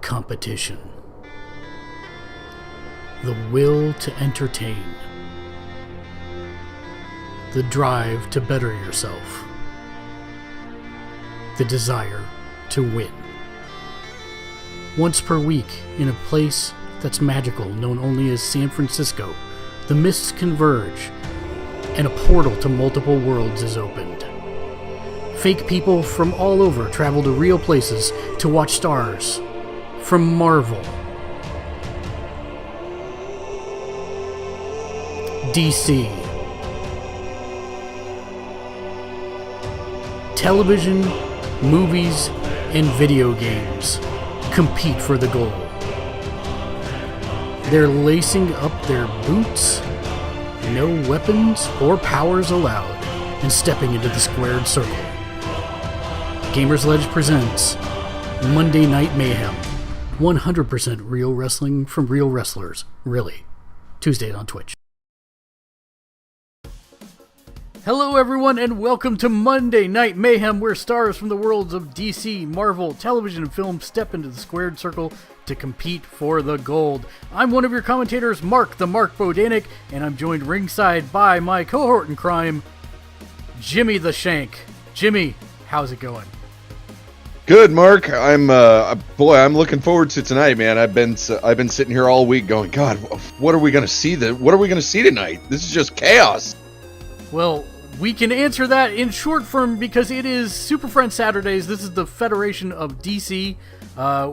competition. The will to entertain. The drive to better yourself. The desire to win. Once per week, in a place that's magical, known only as San Francisco, the mists converge, and a portal to multiple worlds is opened. Fake people from all over travel to real places to watch stars from Marvel, DC, television, movies, and video games compete for the goal. They're lacing up their boots, no weapons or powers allowed, and stepping into the squared circle. Gamers Ledge presents Monday Night Mayhem. 100% real wrestling from real wrestlers. Really. Tuesday on Twitch. Hello everyone and welcome to Monday Night Mayhem, where stars from the worlds of DC, Marvel, television, and film step into the squared circle to compete for the gold. I'm one of your commentators, Mark the Mark Bodanik, and I'm joined ringside by my cohort in crime, Jimmy the Shank. Jimmy, how's it going? Good, Mark. I'm looking forward to tonight, man. I've been sitting here all week going, God, what are we going to see? What are we going to see tonight? This is just chaos. Well, we can answer that in short form because it is SuperFriends Saturdays. This is the Federation of DC.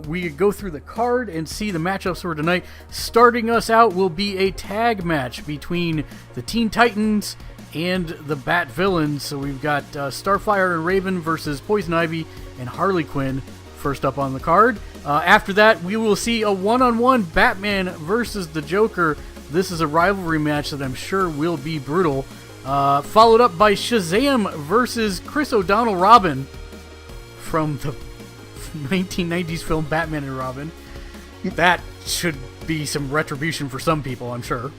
We go through the card and see the matchups for tonight. Starting us out will be a tag match between the Teen Titans and the Bat Villains. So we've got Starfire and Raven versus Poison Ivy and Harley Quinn first up on the card. After that, we will see a one-on-one Batman versus the Joker. This is a rivalry match that I'm sure will be brutal. Followed up by SHAZAM versus Chris O'Donnell Robin from the 1990s film Batman and Robin. That should be some retribution for some people, I'm sure.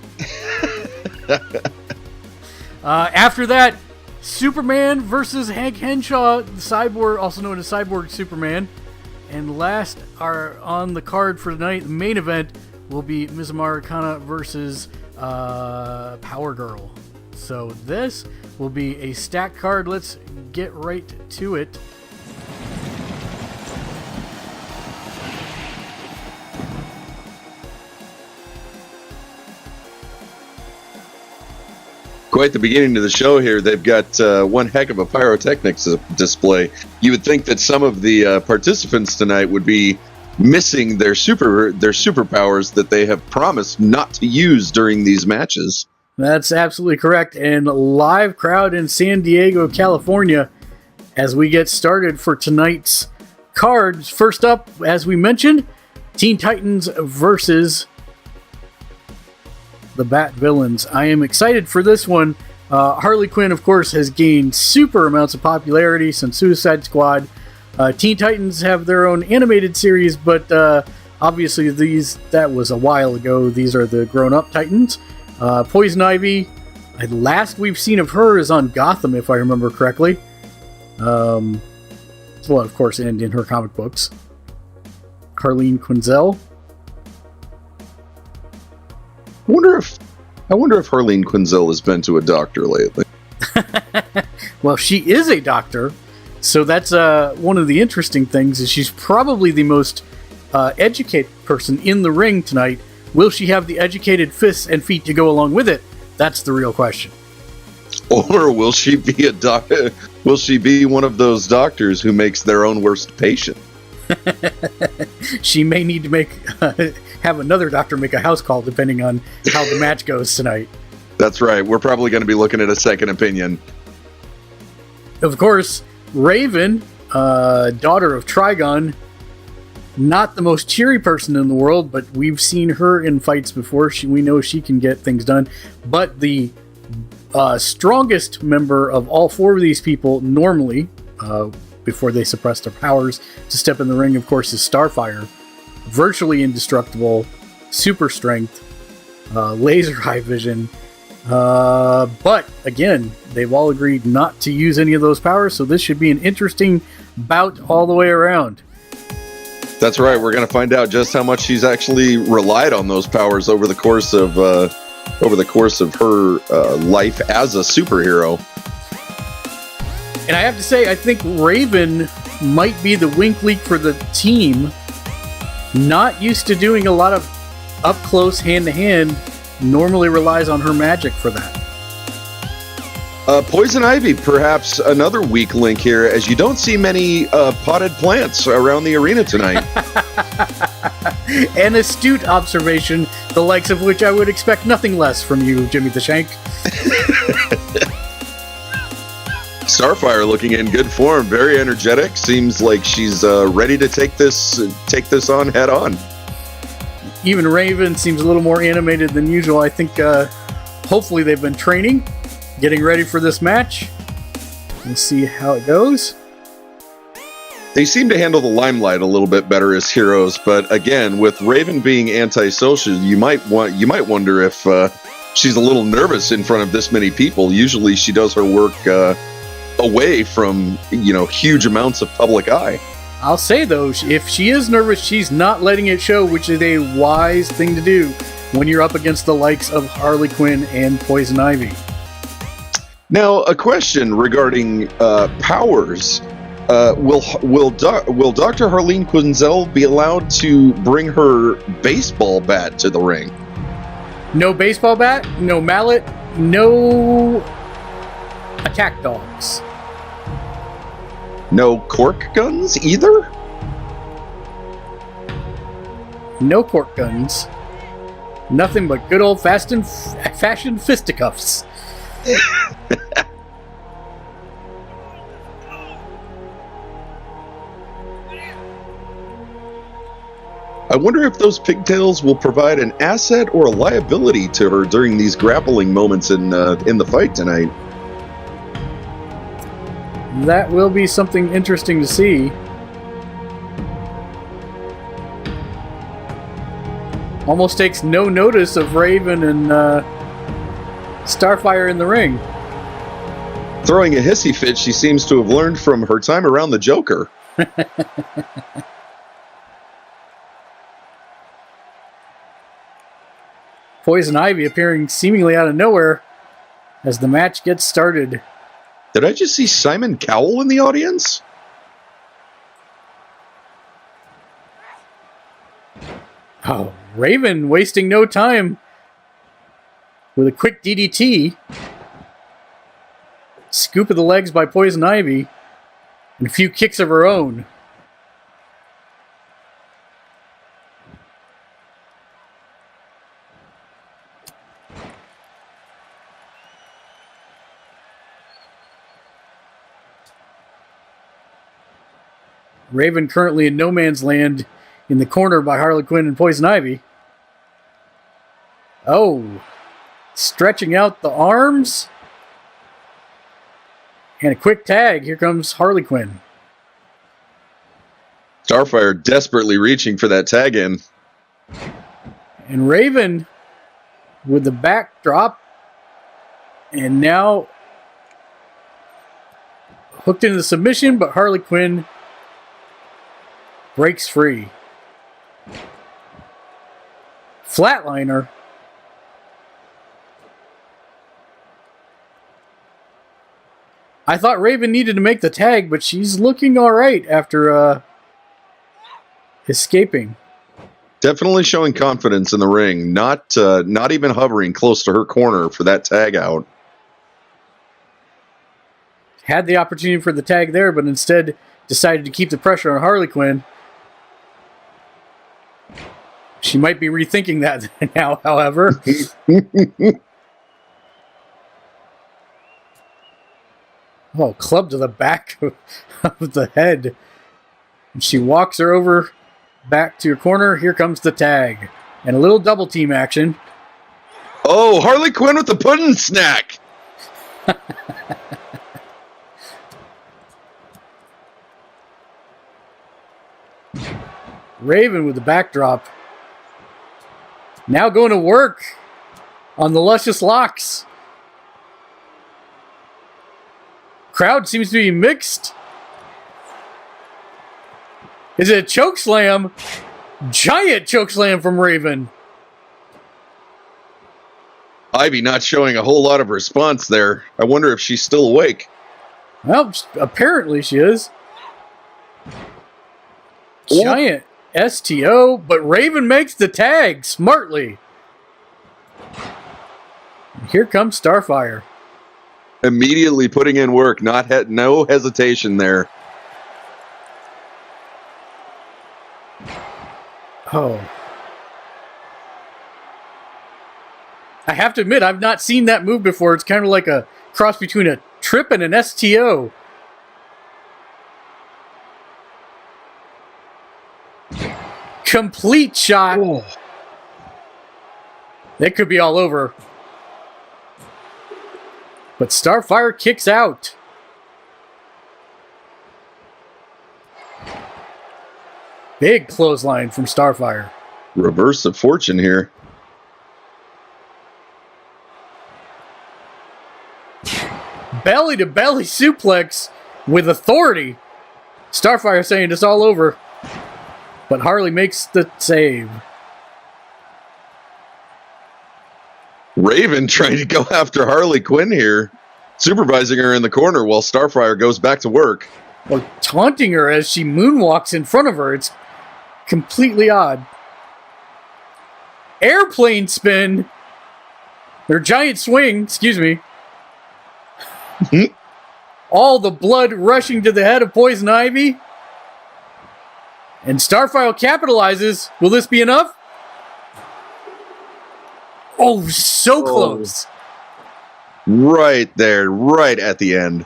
After that, Superman versus Hank Henshaw, the Cyborg, also known as Cyborg Superman. And last are on the card for tonight, the main event will be MS.AMERICANA versus Power Girl. So this will be a stacked card. Let's get right to it. Quite the beginning of the show here. They've got one heck of a pyrotechnics display. You would think that some of the participants tonight would be missing their superpowers that they have promised not to use during these matches. That's absolutely correct. And live crowd in San Diego, California, as we get started for tonight's cards. First up, as we mentioned, Teen Titans versus the Bat Villains. I am excited for this one. Harley Quinn, of course, has gained super amounts of popularity since Suicide Squad. Teen Titans have their own animated series, but obviously that was a while ago. These are the grown-up Titans. Poison Ivy, last we've seen of her is on Gotham, if I remember correctly. Well, of course, and in her comic books. Harleen Quinzel. I wonder if Harleen Quinzel has been to a doctor lately. Well, she is a doctor, so that's one of the interesting things. Is she's probably the most educated person in the ring tonight. Will she have the educated fists and feet to go along with it? That's the real question. Or will she be a doctor? Will she be one of those doctors who makes their own worst patient? She may need to have another doctor make a house call depending on how the match goes tonight. That's right. We're probably going to be looking at a second opinion. Of course, Raven, daughter of Trigon, not the most cheery person in the world, but we've seen her in fights before. We know she can get things done. But the strongest member of all four of these people normally, before they suppress their powers to step in the ring, of course, is Starfire. Virtually indestructible, super strength, laser eye vision. But again, they've all agreed not to use any of those powers, so this should be an interesting bout all the way around. That's right. We're going to find out just how much she's actually relied on those powers over the course of her life as a superhero. And I have to say, I think Raven might be the wink leak for the team. Not used to doing a lot of up close, hand to hand. Normally relies on her magic for that. Poison Ivy, perhaps another weak link here, as you don't see many potted plants around the arena tonight. An astute observation, the likes of which I would expect nothing less from you, Jimmy the Shank. Starfire looking in good form, very energetic. Seems like she's ready to take this on head on. Even Raven seems a little more animated than usual. I think hopefully they've been training, getting ready for this match. We'll see how it goes. They seem to handle the limelight a little bit better as heroes, but again, with Raven being antisocial, you might wonder if she's a little nervous in front of this many people. Usually, she does her work away from huge amounts of public eye. I'll say though, if she is nervous, she's not letting it show, which is a wise thing to do when you're up against the likes of Harley Quinn and Poison Ivy. Now, a question regarding powers. Will Dr. Harleen Quinzel be allowed to bring her baseball bat to the ring? No baseball bat, no mallet, no attack dogs. No cork guns either? No cork guns. Nothing but good old-fashioned fisticuffs. I wonder if those pigtails will provide an asset or a liability to her during these grappling moments in the fight tonight. That will be something interesting to see. Almost takes no notice of Raven and Starfire in the ring. Throwing a hissy fit she seems to have learned from her time around the Joker. Poison Ivy appearing seemingly out of nowhere as the match gets started. Did I just see Simon Cowell in the audience? Oh, Raven wasting no time with a quick DDT. Scoop of the legs by Poison Ivy and a few kicks of her own. Raven currently in no man's land in the corner by Harley Quinn and Poison Ivy. Oh, stretching out the arms. And a quick tag. Here comes Harley Quinn. Starfire desperately reaching for that tag in. And Raven with the backdrop. And now hooked into the submission, but Harley Quinn breaks free. Flatliner. I thought Raven needed to make the tag, but she's looking all right after escaping. Definitely showing confidence in the ring. Not even hovering close to her corner for that tag out. Had the opportunity for the tag there, but instead decided to keep the pressure on Harley Quinn. She might be rethinking that now, however. Oh, club to the back of the head. And she walks her over back to your corner. Here comes the tag. And a little double team action. Oh, Harley Quinn with the pudding snack. Raven with the backdrop. Now going to work on the luscious locks. Crowd seems to be mixed. Is it a choke slam? Giant choke slam from Raven. Ivy not showing a whole lot of response there. I wonder if she's still awake. Well, apparently she is. Giant STO, but Raven makes the tag smartly. Here comes Starfire. Immediately putting in work, no hesitation there. Oh. I have to admit, I've not seen that move before. It's kind of like a cross between a trip and an STO. Complete shot. Oh. That could be all over. But Starfire kicks out. Big clothesline from Starfire. Reverse of fortune here. Belly to belly suplex with authority. Starfire saying it's all over. But Harley makes the save. Raven trying to go after Harley Quinn here, supervising her in the corner while Starfire goes back to work. Or taunting her as she moonwalks in front of her. It's completely odd. Airplane spin. Or giant swing, excuse me. All the blood rushing to the head of Poison Ivy. And Starfire capitalizes. Will this be enough? Oh, so close. Right there, right at the end.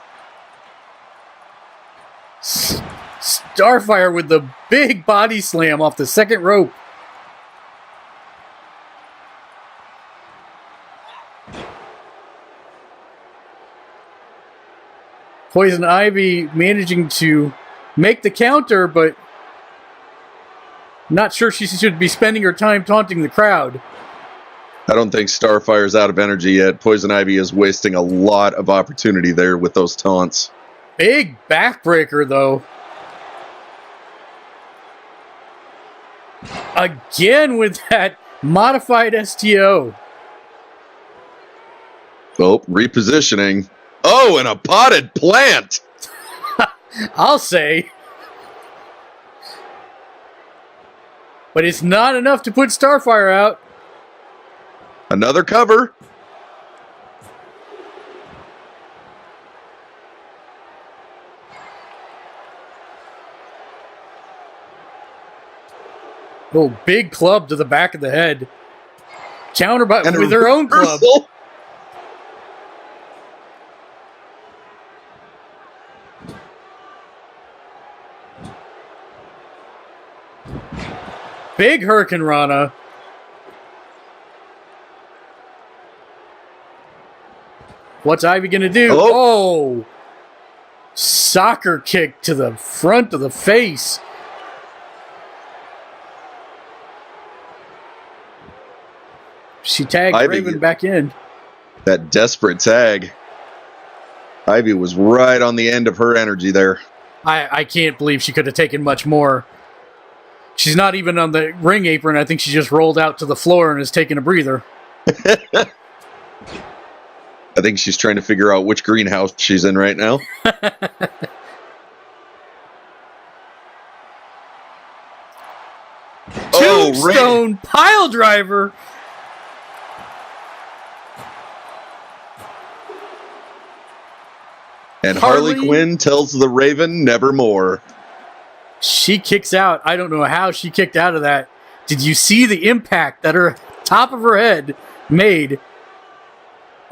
Starfire with the big body slam off the second rope. Poison Ivy managing to make the counter, but not sure she should be spending her time taunting the crowd. I don't think Starfire's out of energy yet. Poison Ivy is wasting a lot of opportunity there with those taunts. Big backbreaker, though. Again with that modified STO. Oh, repositioning. Oh, and a potted plant. I'll say. But it's not enough to put Starfire out. Another cover. Oh, big club to the back of the head. Counter with her own club. Big Hurricane Rana. What's Ivy going to do? Oh! Soccer kick to the front of the face. She tagged Raven back in. That desperate tag. Ivy was right on the end of her energy there. I can't believe she could have taken much more. She's not even on the ring apron. I think she just rolled out to the floor and is taking a breather. I think she's trying to figure out which greenhouse she's in right now. Tombstone pile driver. And Harley Quinn tells the Raven nevermore. She kicks out. I don't know how she kicked out of that. Did you see the impact that her top of her head made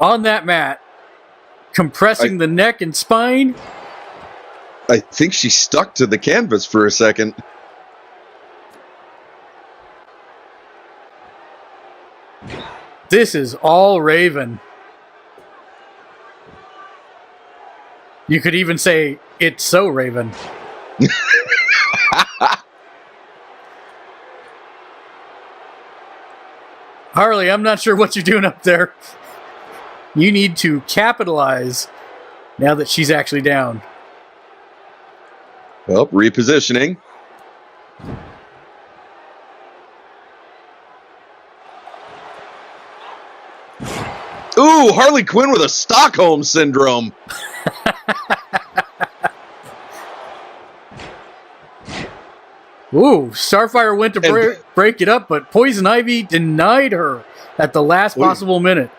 on that mat? Compressing the neck and spine? I think she stuck to the canvas for a second. This is all Raven. You could even say, it's so Raven. Harley, I'm not sure what you're doing up there. You need to capitalize now that she's actually down. Well, repositioning. Ooh, Harley Quinn with a Stockholm syndrome. Ooh, Starfire went to break it up, but Poison Ivy denied her at the last possible minute.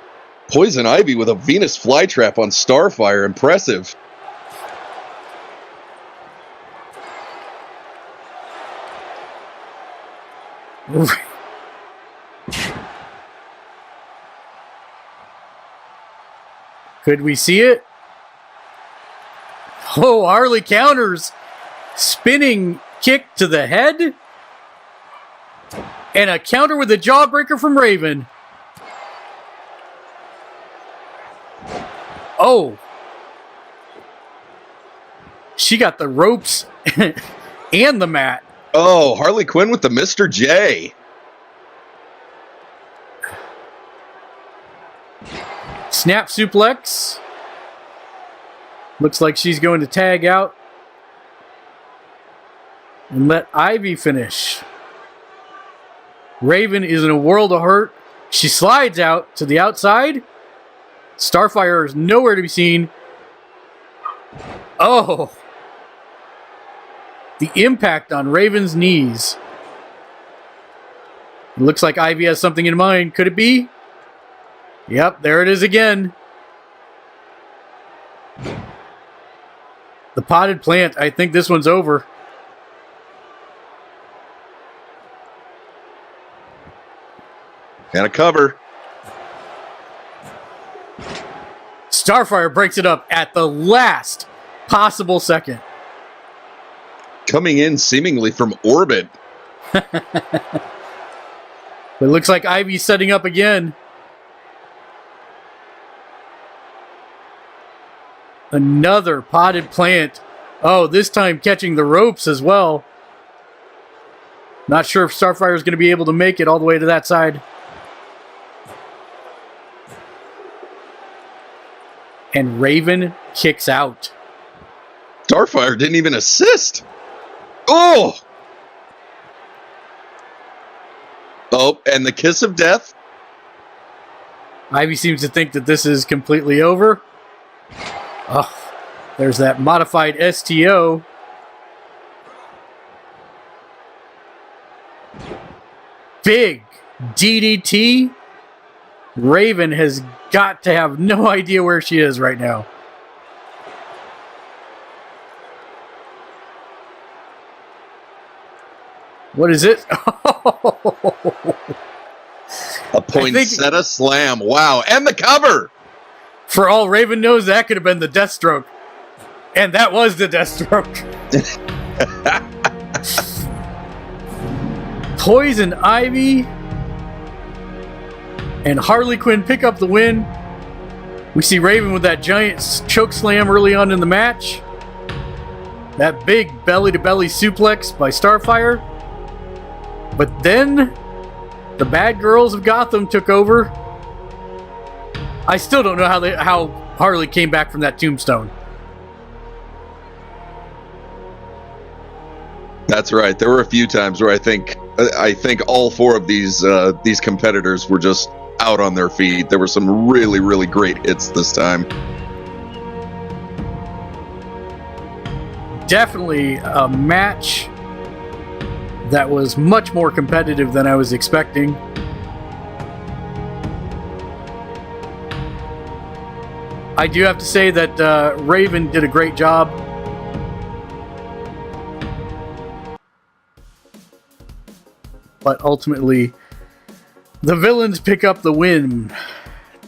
Poison Ivy with a Venus flytrap on Starfire. Impressive. Could we see it? Oh, Harley counters. Spinning kick to the head. And a counter with a jawbreaker from Raven. Oh. She got the ropes and the mat. Oh, Harley Quinn with the Mr. J. Snap suplex. Looks like she's going to tag out and let Ivy finish. Raven is in a world of hurt. She slides out to the outside. Starfire is nowhere to be seen. Oh. The impact on Raven's knees. It looks like Ivy has something in mind. Could it be? Yep, there it is again. The potted plant. I think this one's over. And a cover. Starfire breaks it up at the last possible second. Coming in seemingly from orbit. It looks like Ivy's setting up again. Another potted plant. Oh, this time catching the ropes as well. Not sure if Starfire is going to be able to make it all the way to that side. And Raven kicks out. Starfire didn't even assist. Oh! Oh, and the kiss of death. Ivy seems to think that this is completely over. Oh, there's that modified STO. Big DDT. Raven has got to have no idea where she is right now. What is it? A poinsettia slam. Wow. And the cover. For all Raven knows, that could have been the Deathstroke. And that was the Deathstroke. Poison Ivy and Harley Quinn pick up the win. We see Raven with that giant choke slam early on in the match. That big belly-to-belly suplex by Starfire. But then the bad girls of Gotham took over. I still don't know how Harley came back from that tombstone. That's right. There were a few times where I think all four of these competitors were just out on their feet. There were some really, really great hits this time. Definitely a match that was much more competitive than I was expecting. I do have to say that Raven did a great job. But ultimately, the villains pick up the win.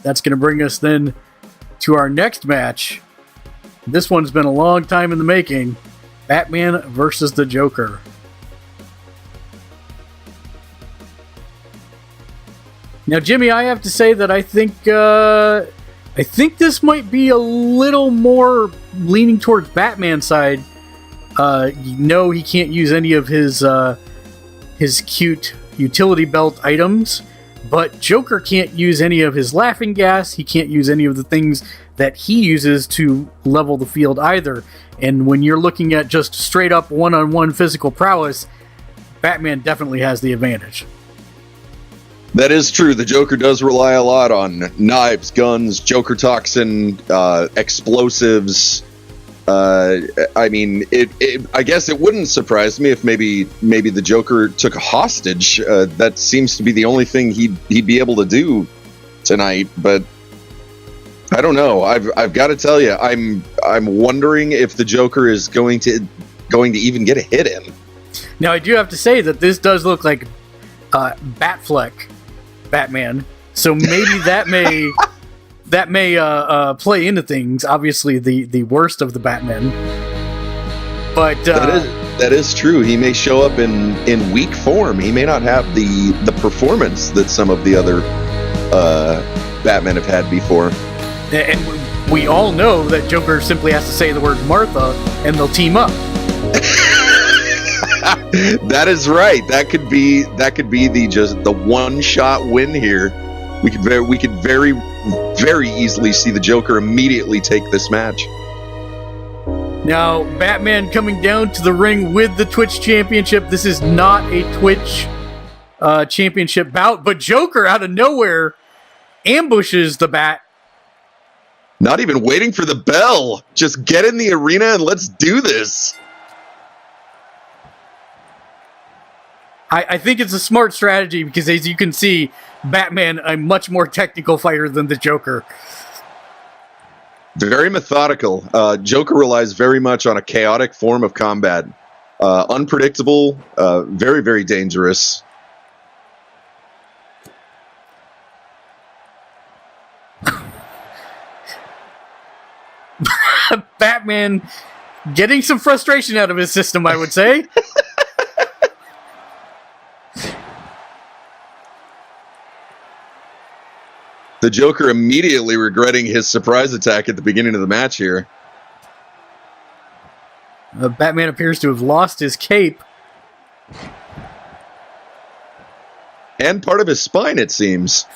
That's going to bring us then to our next match. This one's been a long time in the making. Batman versus the Joker. Now, Jimmy, I have to say that I think this might be a little more leaning towards Batman's side. No, he can't use any of his cute utility belt items, but Joker can't use any of his laughing gas. He can't use any of the things that he uses to level the field either. And when you're looking at just straight up one-on-one physical prowess, Batman definitely has the advantage. That is true. The Joker does rely a lot on knives, guns, Joker toxin, explosives. I mean, I guess it wouldn't surprise me if maybe the Joker took a hostage. That seems to be the only thing he'd be able to do tonight. But I don't know. I've got to tell you, I'm wondering if the Joker is going to even get a hit in. Now, I do have to say that this does look like Batfleck Batman, so maybe that may play into things. Obviously, the worst of the Batmen, but that is true. He may show up in weak form. He may not have the performance that some of the other Batmen have had before. And we all know that Joker simply has to say the word Martha, and they'll team up. That is right. That could be the one-shot win here. We could very, very easily see the Joker immediately take this match. Now, Batman coming down to the ring with the Twitch Championship. This is not a Twitch Championship bout, but Joker out of nowhere ambushes the Bat. Not even waiting for the bell. Just get in the arena and let's do this. I think it's a smart strategy because, as you can see, Batman, a much more technical fighter than the Joker. Very methodical. Joker relies very much on a chaotic form of combat. Unpredictable, very, very dangerous. Batman getting some frustration out of his system, I would say. The Joker immediately regretting his surprise attack at the beginning of the match here. Batman appears to have lost his cape. And part of his spine, it seems.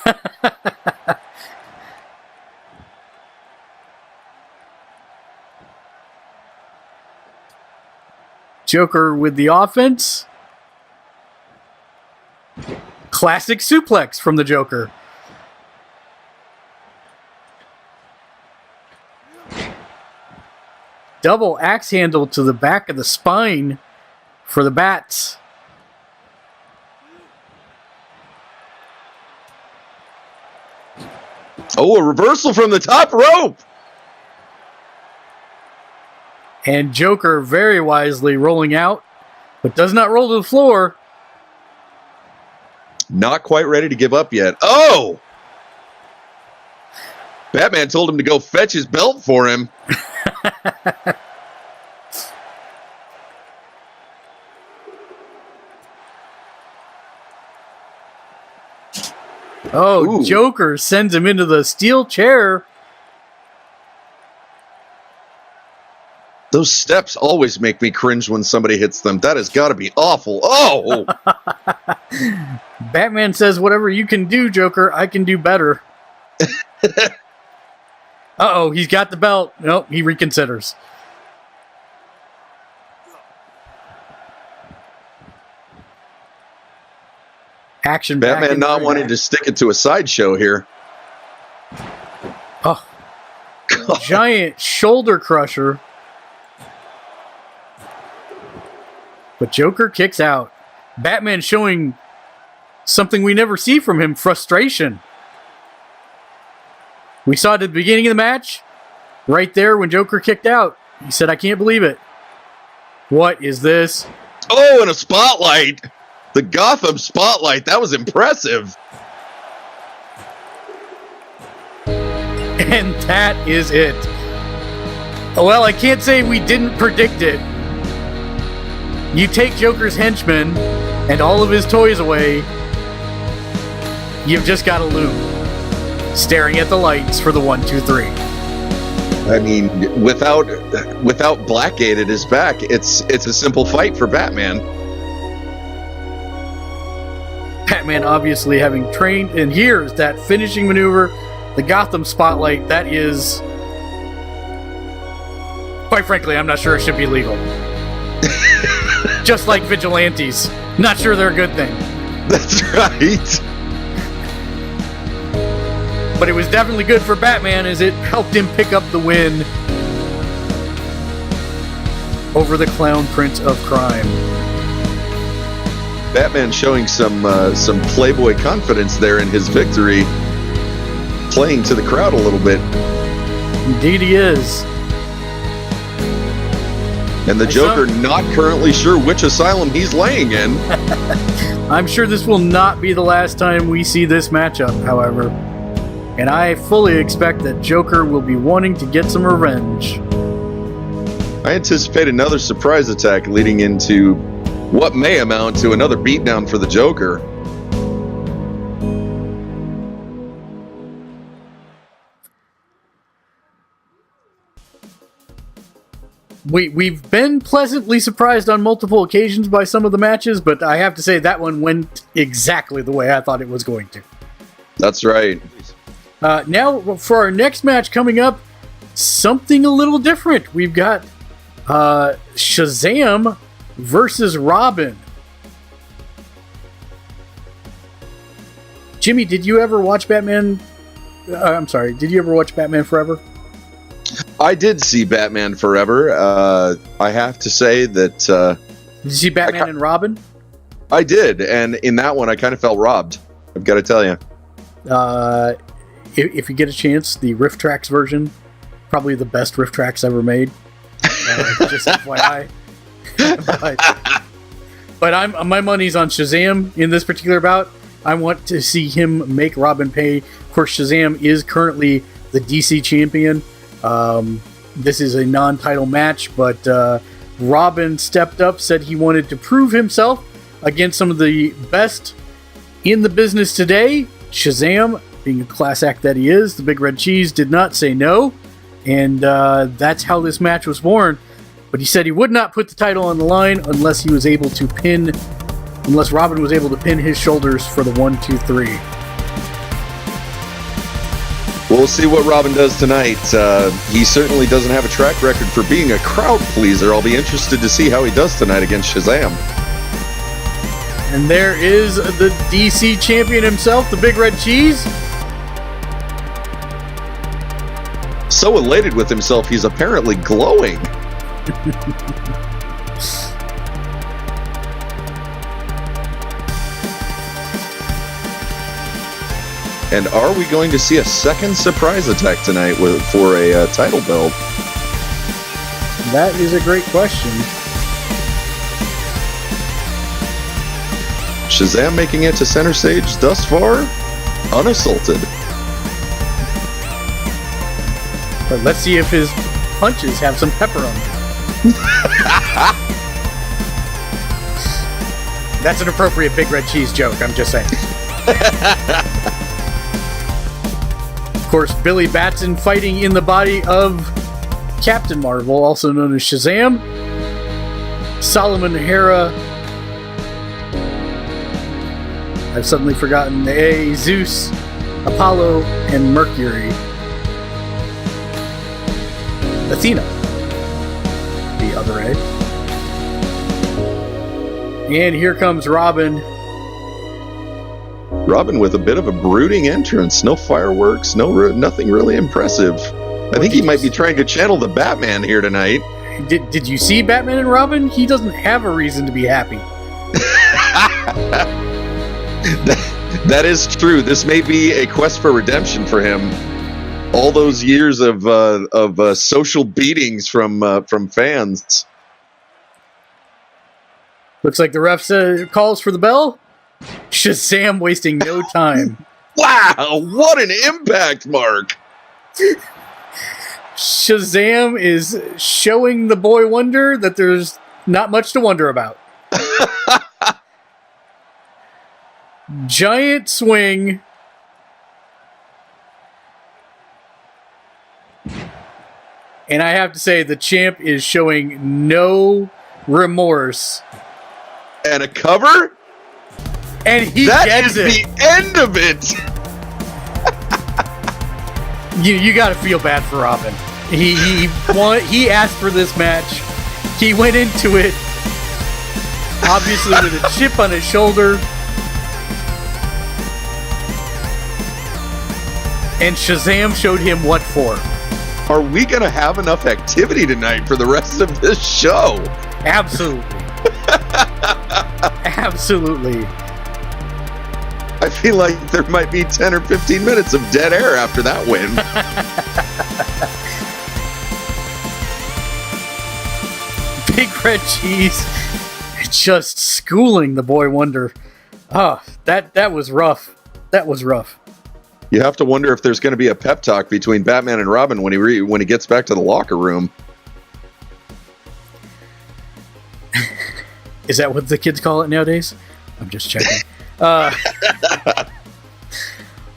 Joker with the offense. Classic suplex from the Joker. Double axe handle to the back of the spine for the Bats. Oh, a reversal from the top rope. And Joker very wisely rolling out, but does not roll to the floor. Not quite ready to give up yet. Oh! Batman told him to go fetch his belt for him. Oh, ooh. Joker sends him into the steel chair. Those steps always make me cringe when somebody hits them. That has got to be awful. Oh! Batman says, whatever you can do, Joker, I can do better. Uh-oh, he's got the belt. Nope, he reconsiders. Action. Batman not wanting to stick it to a sideshow here. Oh. God. Giant shoulder crusher. But Joker kicks out. Batman showing something we never see from him, frustration. We saw it at the beginning of the match, right there when Joker kicked out. He said, I can't believe it. What is this? Oh, and a spotlight. The Gotham spotlight. That was impressive. And that is it. Well, I can't say we didn't predict it. You take Joker's henchmen and all of his toys away, you've just got a loom staring at the lights for the 1, 2, 3. I mean, without Blackgate at his back, it's a simple fight for Batman. Batman obviously having trained, and here's that finishing maneuver, the Gotham spotlight. That is, quite frankly, I'm not sure it should be legal. Just like vigilantes. Not sure they're a good thing. That's right. But it was definitely good for Batman as it helped him pick up the win over the Clown Prince of Crime. Batman showing some Playboy confidence there in his victory, playing to the crowd a little bit. Indeed he is. And the Joker not currently sure which asylum he's laying in. I'm sure this will not be the last time we see this matchup, however. And I fully expect that Joker will be wanting to get some revenge. I anticipate another surprise attack leading into what may amount to another beatdown for the Joker. We've been pleasantly surprised on multiple occasions by some of the matches, but I have to say that one went exactly the way I thought it was going to. That's right. Now, for our next match coming up, something a little different. We've got SHAZAM versus Robin. Jimmy, did you ever watch Batman? Did you ever watch Batman Forever? I did see Batman Forever. I have to say that... did you see Batman and Robin? I did, and in that one I kind of felt robbed. I've got to tell you. If you get a chance, the Riff Tracks version, probably the best Riff Tracks ever made. Just FYI. but my money's on SHAZAM in this particular bout. I want to see him make Robin pay. Of course, SHAZAM is currently the DC champion. This is a non-title match, but Robin stepped up, said he wanted to prove himself against some of the best in the business today. SHAZAM, being a class act that he is, the Big Red Cheese, did not say no, and that's how this match was born. But he said he would not put the title on the line unless Robin was able to pin his shoulders for the 1-2-3. We'll see what Robin does tonight. He certainly doesn't have a track record for being a crowd pleaser. I'll be interested to see how he does tonight against SHAZAM. And there is the DC champion himself, the Big Red Cheese. So elated with himself, he's apparently glowing. And are we going to see a second surprise attack tonight for a title belt? That is a great question. SHAZAM making it to center stage thus far, unassaulted. But let's see if his punches have some pepper on them. That's an appropriate Big Red Cheese joke, I'm just saying. Of course, Billy Batson fighting in the body of Captain Marvel, also known as SHAZAM. Solomon Hera. I've suddenly forgotten Zeus, Apollo, and Mercury. Athena. The other A. And here comes Robin. Robin with a bit of a brooding entrance. No fireworks, nothing really impressive. I think he might be trying to channel the Batman here tonight. Did you see Batman and Robin? He doesn't have a reason to be happy. That is true. This may be a quest for redemption for him. All those years of social beatings from fans. Looks like the ref calls for the bell. SHAZAM wasting no time. Wow, what an impact, Mark! SHAZAM is showing the boy wonder that there's not much to wonder about. Giant swing. And I have to say, the champ is showing no remorse. And a cover? And he that gets is it. The end of it. You got to feel bad for Robin. He asked for this match. He went into it, obviously with a chip on his shoulder. And SHAZAM showed him what for. Are we going to have enough activity tonight for the rest of this show? Absolutely. Absolutely. I feel like there might be 10 or 15 minutes of dead air after that win. Big Red Cheese just schooling the Boy Wonder. Oh, that was rough. That was rough. You have to wonder if there's going to be a pep talk between Batman and Robin when he gets back to the locker room. Is that what the kids call it nowadays? I'm just checking.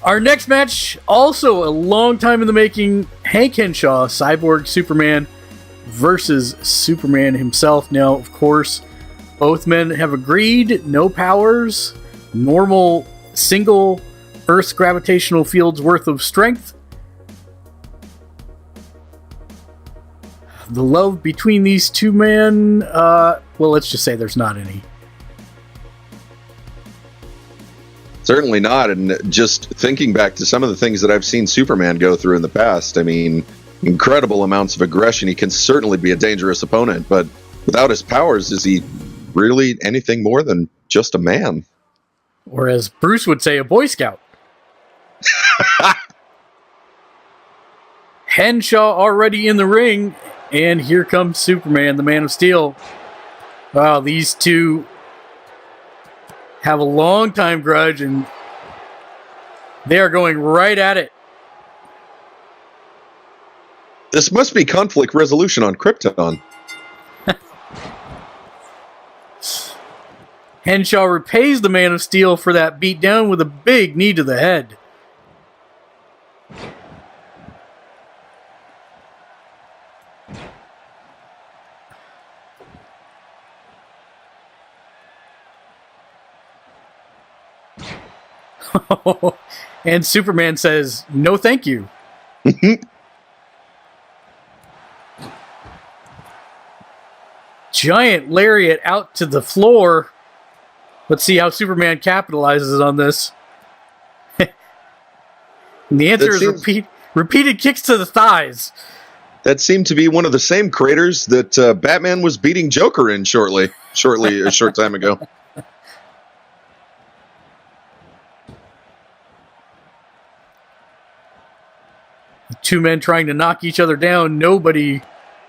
Our next match, also a long time in the making. Hank Henshaw, Cyborg Superman versus Superman himself. Now, of course, both men have agreed, no powers, normal single Earth's gravitational field's worth of strength. The love between these two men, well, let's just say there's not any. Certainly not. And just thinking back to some of the things that I've seen Superman go through in the past, I mean, incredible amounts of aggression. He can certainly be a dangerous opponent, but without his powers, is he really anything more than just a man? Or as Bruce would say, a Boy Scout. Henshaw already in the ring, and here comes Superman, the Man of Steel. Wow, these two have a long time grudge, and they are going right at it. This must be conflict resolution on Krypton. Henshaw repays the Man of Steel for that beatdown with a big knee to the head. And Superman says, "No, thank you." Giant lariat out to the floor. Let's see how Superman capitalizes on this. And the answer is repeated kicks to the thighs. That seemed to be one of the same craters that Batman was beating Joker in shortly a short time ago. Two men trying to knock each other down, nobody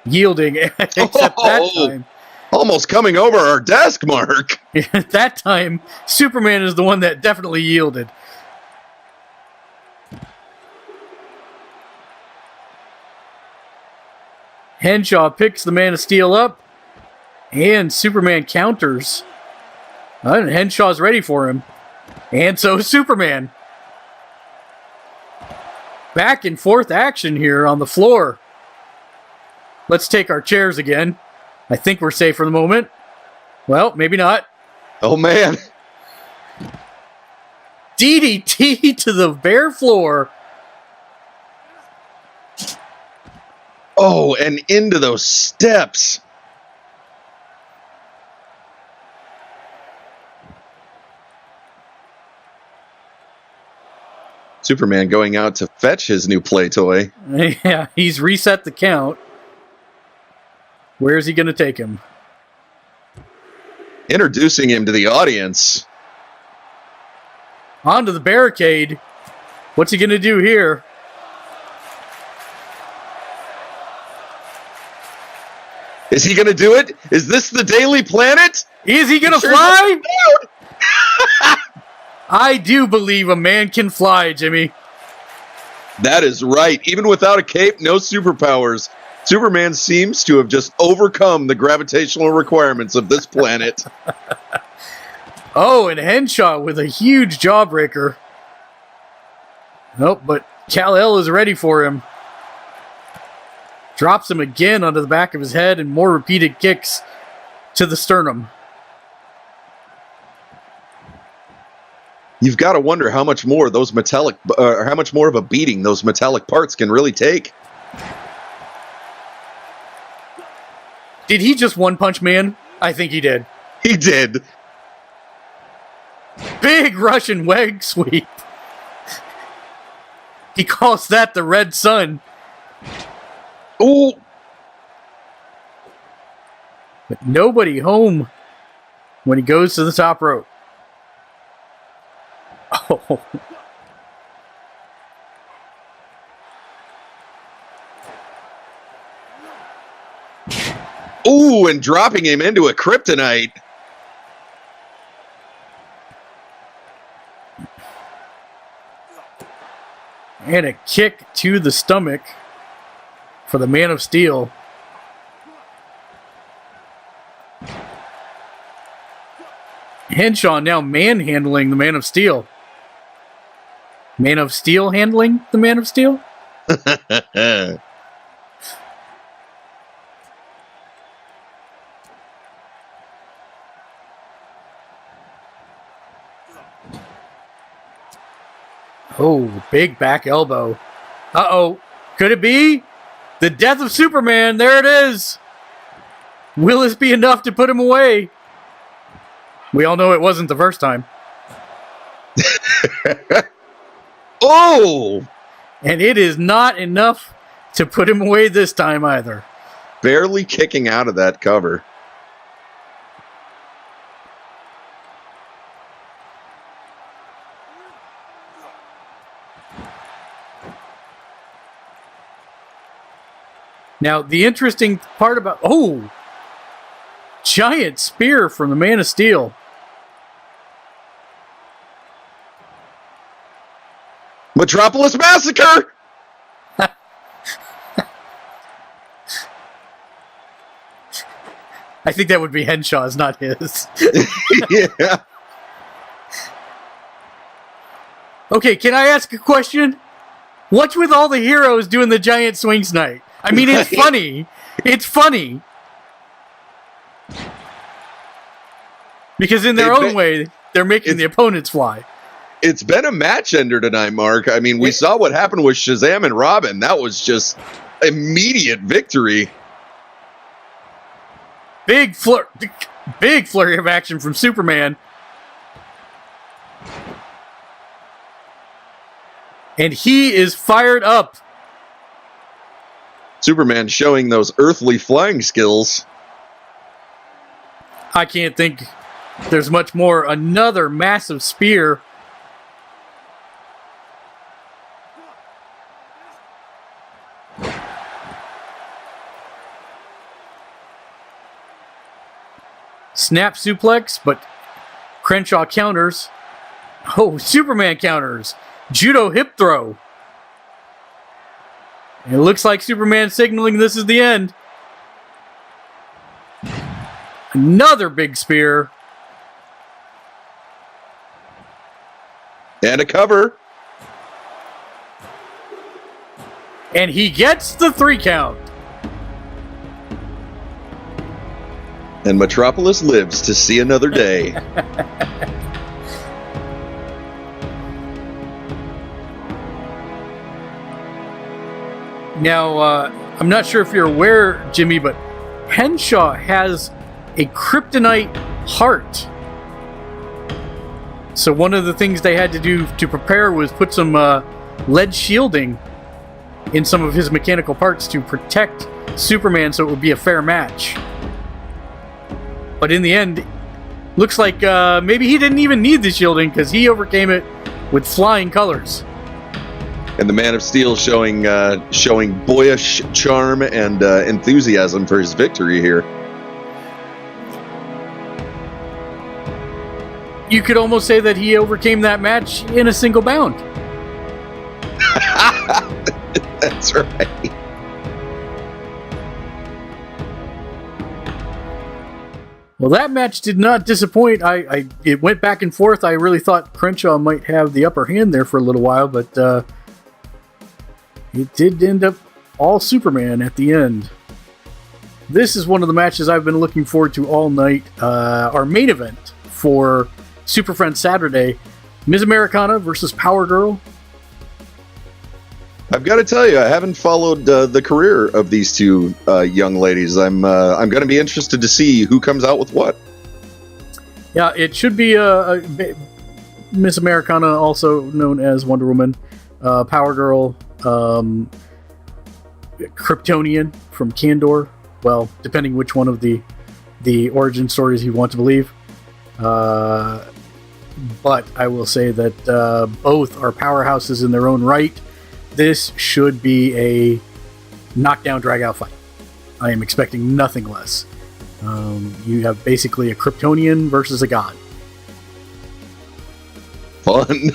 yielding except that time. Almost coming over our desk, Mark. That time, Superman is the one that definitely yielded. Henshaw picks the Man of Steel up, and Superman counters. And Henshaw's ready for him. And so is Superman. Back and forth action here on the floor. Let's take our chairs again. I think we're safe for the moment. Well, maybe not. Oh, man. DDT to the bare floor. Oh, and into those steps. Superman going out to fetch his new play toy. Yeah, he's reset the count. Where is he going to take him? Introducing him to the audience. Onto the barricade. What's he going to do here? Is he going to do it? Is this the Daily Planet? Is he going to fly? I do believe a man can fly, Jimmy. That is right. Even without a cape, no superpowers. Superman seems to have just overcome the gravitational requirements of this planet. Oh, and Henshaw with a huge jawbreaker. Nope, but Kal-El is ready for him. Drops him again onto the back of his head and more repeated kicks to the sternum. You've got to wonder how much more those how much more of a beating those metallic parts can really take. Did he just one-punch man? I think he did. He did. Big Russian leg sweep. He calls that the red sun. Ooh. But nobody home when he goes to the top rope. Oh. Ooh, and dropping him into a kryptonite. And a kick to the stomach for the Man of Steel. Henshaw now manhandling the Man of Steel. Man of Steel handling the Man of Steel? Oh, big back elbow. Uh-oh. Could it be? The death of Superman. There it is. Will this be enough to put him away? We all know it wasn't the first time. Oh! And it is not enough to put him away this time either. Barely kicking out of that cover. Now, the interesting part about... Oh! Giant spear from the Man of Steel. Metropolis Massacre! I think that would be Henshaw's, not his. Yeah. Okay, can I ask a question? What's with all the heroes doing the giant swings night? I mean, it's funny. It's funny. Because in their own way, they're making the opponents fly. It's been a match ender tonight, Mark. I mean, we saw what happened with Shazam and Robin. That was just immediate victory. Big flurry of action from Superman. And he is fired up. Superman showing those earthly flying skills. I can't think there's much more. Another massive spear. Snap suplex, but Crenshaw counters. Oh, Superman counters. Judo hip throw. It looks like Superman signaling this is the end. Another big spear. And a cover. And he gets the 3 count. And Metropolis lives to see another day. Now, I'm not sure if you're aware, Jimmy, but Henshaw has a kryptonite heart. So one of the things they had to do to prepare was put some lead shielding in some of his mechanical parts to protect Superman so it would be a fair match. But in the end, looks like maybe he didn't even need the shielding because he overcame it with flying colors. And the Man of Steel showing boyish charm and enthusiasm for his victory here. You could almost say that he overcame that match in a single bound. That's right. Well, that match did not disappoint. It went back and forth. I really thought Crenshaw might have the upper hand there for a little while, but it did end up all Superman at the end. This is one of the matches I've been looking forward to all night. Our main event for Super Friends Saturday, Ms. Americana versus Power Girl. I've got to tell you, I haven't followed the career of these two young ladies. I'm going to be interested to see who comes out with what. Yeah, it should be Ms. Americana, also known as Wonder Woman. Power Girl, Kryptonian from Kandor. Well, depending which one of the origin stories you want to believe. But I will say that both are powerhouses in their own right. This should be a knockdown, drag-out fight. I am expecting nothing less. You have basically a Kryptonian versus a god. Fun.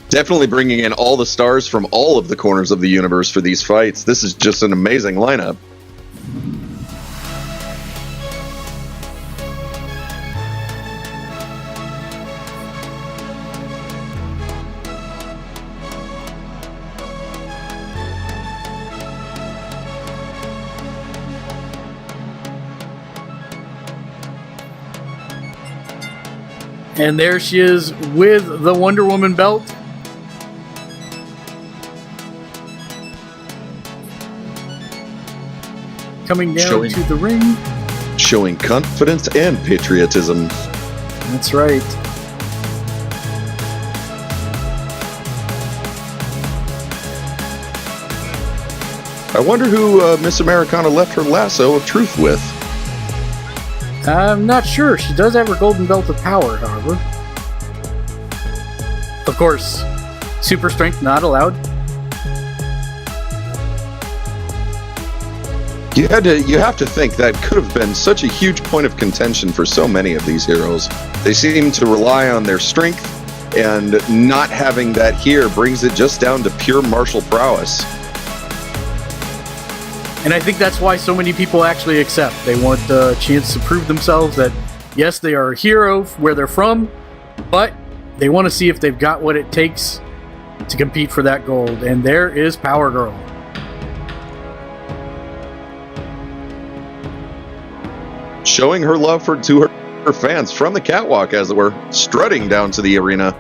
Definitely bringing in all the stars from all of the corners of the universe for these fights. This is just an amazing lineup. And there she is with the Wonder Woman belt. Coming down to the ring. Showing confidence and patriotism. That's right. I wonder who Miss Americana left her lasso of truth with. I'm not sure. She does have her golden belt of power, however. Of course, super strength not allowed. You have to think that could have been such a huge point of contention for so many of these heroes. They seem to rely on their strength, and not having that here brings it just down to pure martial prowess. And I think that's why so many people actually accept. They want the chance to prove themselves that, yes, they are a hero where they're from, but they want to see if they've got what it takes to compete for that gold. And there is Power Girl. Showing her love to her fans from the catwalk, as it were, strutting down to the arena.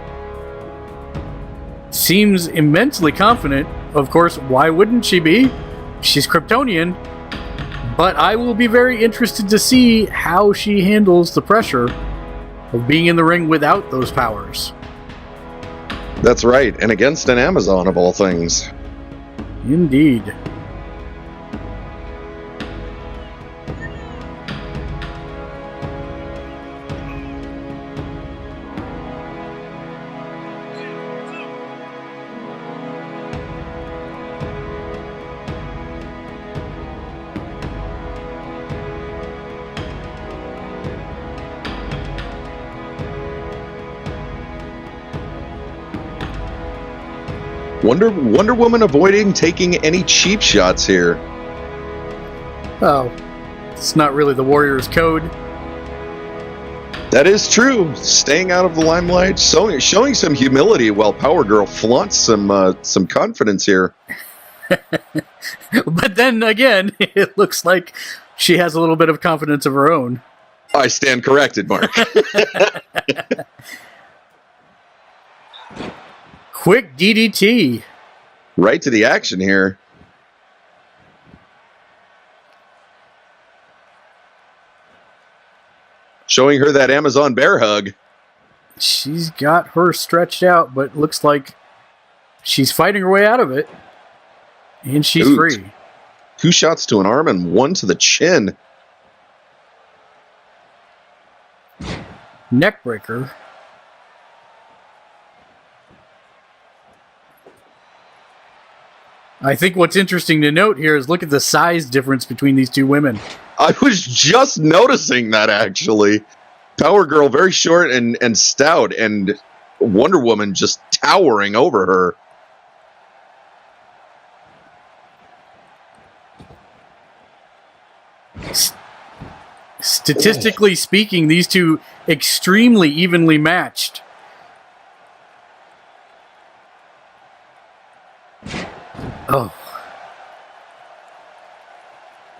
Seems immensely confident. Of course, why wouldn't she be? She's Kryptonian, but I will be very interested to see how she handles the pressure of being in the ring without those powers. That's right, and against an Amazon of all things. Indeed. Wonder Woman avoiding taking any cheap shots here. Oh, it's not really the Warrior's code. That is true. Staying out of the limelight, showing some humility while Power Girl flaunts some confidence here. But then again, it looks like she has a little bit of confidence of her own. I stand corrected, Mark. Quick DDT. Right to the action here. Showing her that Amazon bear hug. She's got her stretched out, but looks like she's fighting her way out of it. And she's free. 2 shots to an arm and 1 to the chin. Neckbreaker. I think what's interesting to note here is look at the size difference between these two women. I was just noticing that, actually. Power Girl very short and stout, and Wonder Woman just towering over her. Statistically speaking, these two extremely evenly matched. Oh.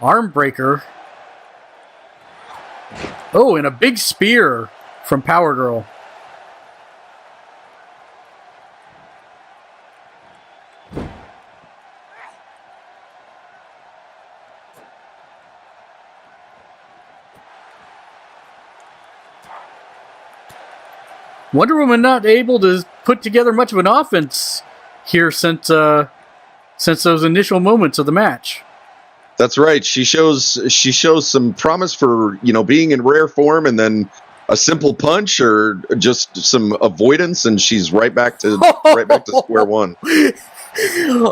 Arm breaker. Oh, and a big spear from Power Girl. Wonder Woman not able to put together much of an offense here since those initial moments of the match. That's right. She shows some promise for, being in rare form, and then a simple punch or just some avoidance, and she's right back to square one.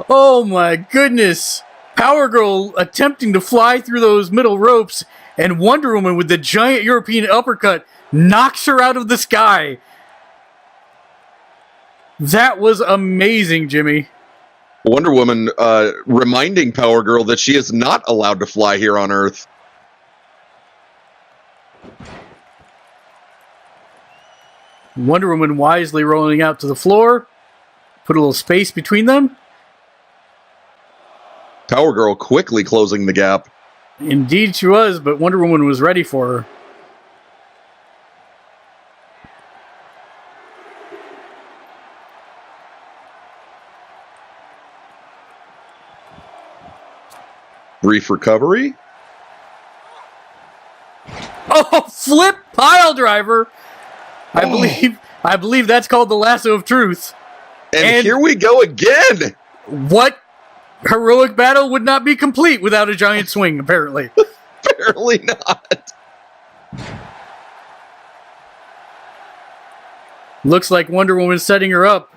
Oh my goodness. Power Girl attempting to fly through those middle ropes, and Wonder Woman with the giant European uppercut knocks her out of the sky. That was amazing, Jimmy. Wonder Woman reminding Power Girl that she is not allowed to fly here on Earth. Wonder Woman wisely rolling out to the floor. Put a little space between them. Power Girl quickly closing the gap. Indeed she was, but Wonder Woman was ready for her. Brief recovery. Oh, flip pile driver. I believe that's called the lasso of truth. And here we go again. What heroic battle would not be complete without a giant swing, apparently. Apparently not. Looks like Wonder Woman's setting her up.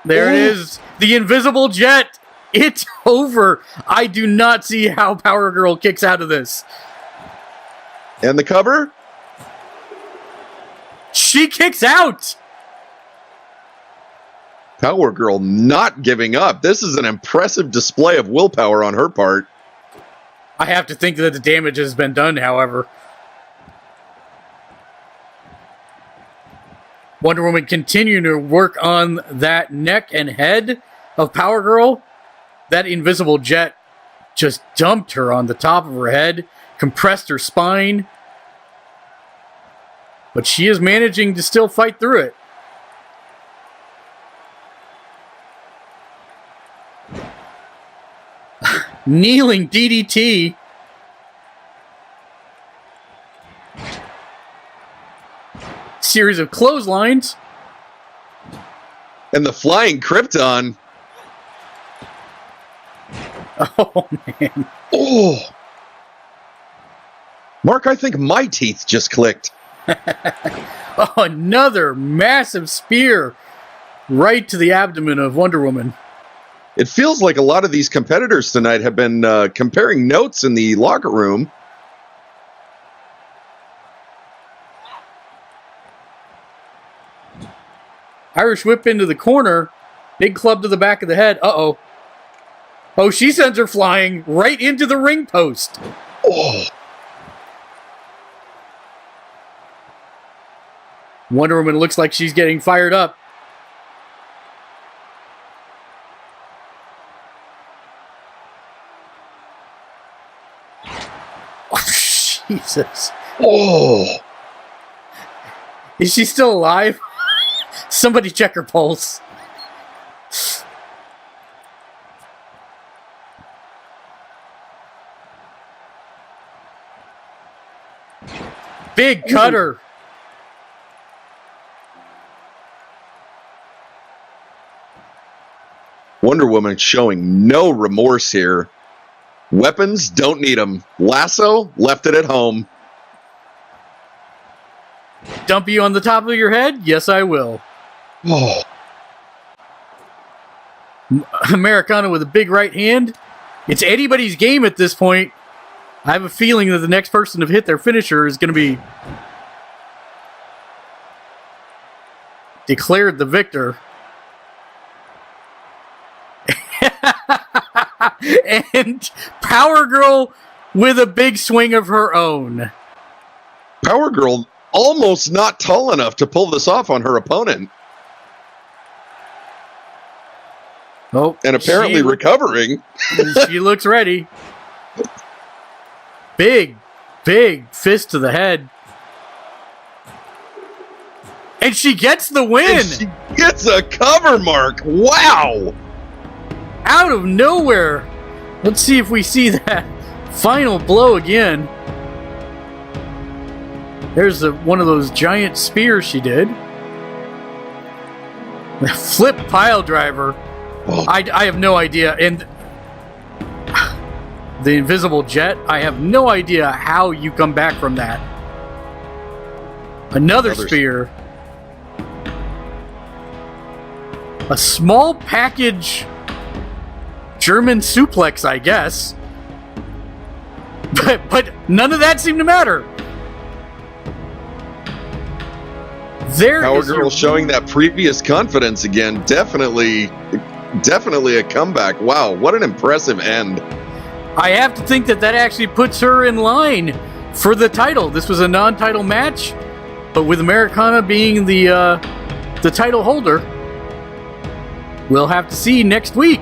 There it is. The invisible jet. It's over. I do not see how Power Girl kicks out of this. And the cover? She kicks out. Power Girl not giving up. This is an impressive display of willpower on her part. I have to think that the damage has been done, however. Wonder Woman continuing to work on that neck and head of Power Girl. That invisible jet just dumped her on the top of her head, compressed her spine. But she is managing to still fight through it. Kneeling DDT. Series of clotheslines. And the flying Krypton. Oh, man. Oh. Mark, I think my teeth just clicked. Oh, another massive spear right to the abdomen of Wonder Woman. It feels like a lot of these competitors tonight have been comparing notes in the locker room. Irish whip into the corner. Big club to the back of the head. Uh-oh. Oh, she sends her flying right into the ring post. Oh. Wonder Woman looks like she's getting fired up. Oh, Jesus. Oh. Is she still alive? Somebody check her pulse. Big cutter. Wonder Woman showing no remorse here. Weapons, don't need them. Lasso, left it at home. Dump you on the top of your head? Yes, I will. Oh. Americana with a big right hand. It's anybody's game at this point. I have a feeling that the next person to hit their finisher is going to be declared the victor. And Power Girl with a big swing of her own. Power Girl almost not tall enough to pull this off on her opponent. Oh, and apparently recovering. She looks ready. Big fist to the head. And she gets the win. And she gets a cover, Mark. Wow. Out of nowhere. Let's see if we see that final blow again. There's one of those giant spears she did. Flip pile driver. Oh. I have no idea. And the invisible jet, I have no idea how you come back from that. Another spear. A small package German suplex, I guess. But none of that seemed to matter. Power Girl showing that previous confidence again. Definitely a comeback. Wow, what an impressive end. I have to think that actually puts her in line for the title. This was a non-title match, but with Americana being the title holder, we'll have to see next week.